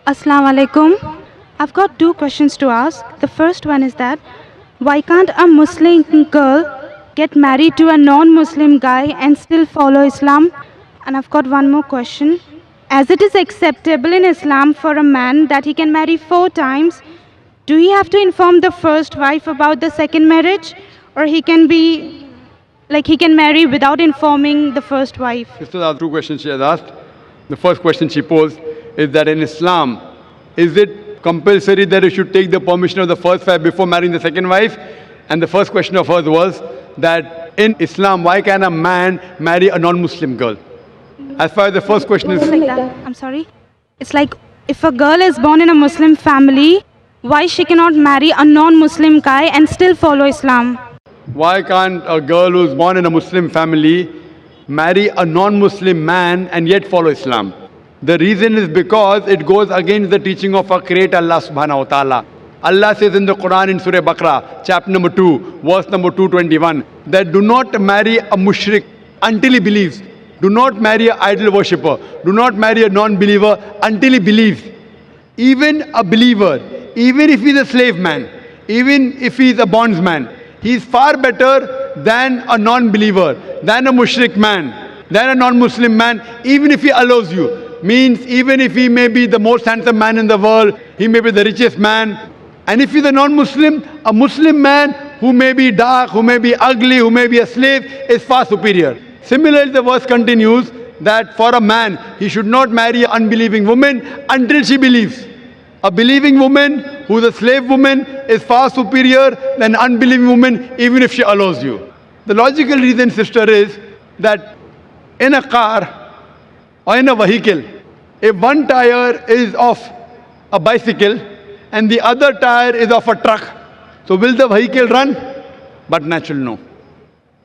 Assalamu alaikum. I've got two questions to ask. The first one is that why can't a Muslim girl get married to a non-Muslim guy and still follow Islam? And I've got one more question. As it is acceptable in Islam for a man that he can marry 4 times, do he have to inform the first wife about the second marriage, or he can marry without informing the first wife? Sisters, are 2 questions she has asked. The first question she posed is that in Islam, is it compulsory that you should take the permission of the first wife before marrying the second wife? And the first question of hers was that in Islam, why can a man marry a non-Muslim girl? As far as the first question is... Like that. I'm sorry. It's like if a girl is born in a Muslim family, why she cannot marry a non-Muslim guy and still follow Islam? Why can't a girl who's born in a Muslim family marry a non-Muslim man and yet follow Islam? The reason is because it goes against the teaching of our Creator Allah subhanahu wa ta'ala. Allah says in the Quran in Surah Baqarah, chapter number 2, verse number 221, that do not marry a mushrik until he believes. Do not marry an idol worshipper. Do not marry a non-believer until he believes. Even a believer, even if he's a slave man, even if he's a bondsman, he's far better than a non-believer, than a mushrik man, than a non-Muslim man, even if he allows you. Means even if he may be the most handsome man in the world, he may be the richest man. And if he's a non-Muslim, a Muslim man who may be dark, who may be ugly, who may be a slave, is far superior. Similarly, the verse continues that for a man, he should not marry an unbelieving woman until she believes. A believing woman who is a slave woman is far superior than an unbelieving woman, even if she allows you. The logical reason, sister, is that in a car or in a vehicle, if one tire is of a bicycle and the other tire is of a truck, so will the vehicle run? But naturally, no.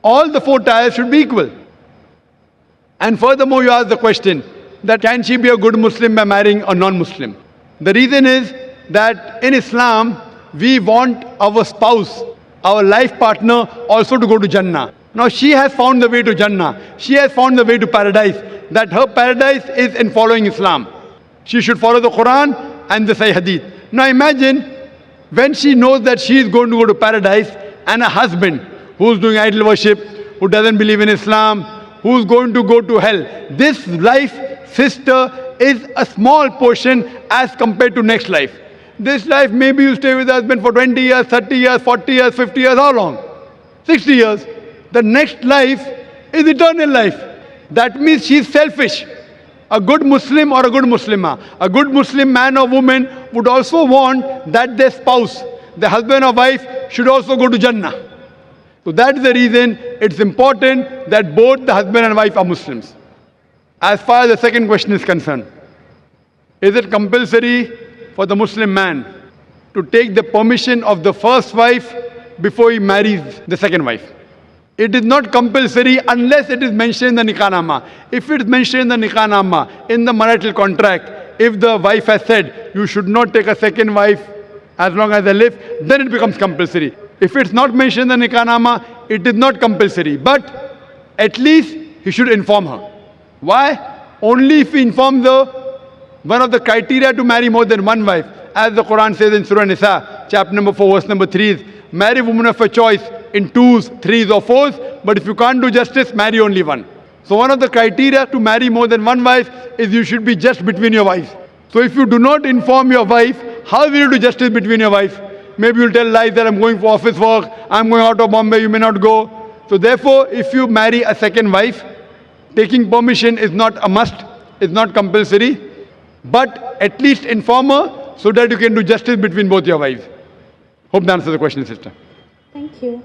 All the 4 tires should be equal. And furthermore, you ask the question that can she be a good Muslim by marrying a non-Muslim? The reason is that in Islam, we want our spouse, our life partner, also to go to Jannah. Now she has found the way to Jannah. She has found the way to paradise. That her paradise is in following Islam. She should follow the Quran and the Sahih Hadith. Now imagine when she knows that she is going to go to paradise and a husband who is doing idol worship, who doesn't believe in Islam, who is going to go to hell. This life, sister, is a small portion as compared to next life. This life, maybe you stay with the husband for 20 years, 30 years, 40 years, 50 years, how long? 60 years. The next life is eternal life. That means she is selfish. A good Muslim or a good Muslimah, a good Muslim man or woman would also want that their spouse, the husband or wife, should also go to Jannah. So that's the reason it's important that both the husband and wife are Muslims. As far as the second question is concerned, is it compulsory for the Muslim man to take the permission of the first wife before he marries the second wife? It is not compulsory unless it is mentioned in the Nikah. If it is mentioned in the Nikah, in the marital contract, if the wife has said, you should not take a second wife as long as I live, then it becomes compulsory. If it's not mentioned in the Nikah, it is not compulsory. But at least he should inform her. Why? Only if he informs her one of the criteria to marry more than one wife. As the Quran says in Surah Nisa, chapter number 4, verse number 3 is, marry woman of a choice in 2s, 3s or 4s, but if you can't do justice, marry only one. So one of the criteria to marry more than one wife is you should be just between your wives. So if you do not inform your wife, how will you do justice between your wife? Maybe you'll tell lies that I'm going for office work, I'm going out of Bombay, you may not go. So therefore, if you marry a second wife, taking permission is not a must, it's not compulsory, but at least inform her so that you can do justice between both your wives. Hope that answers the question, sister. Thank you.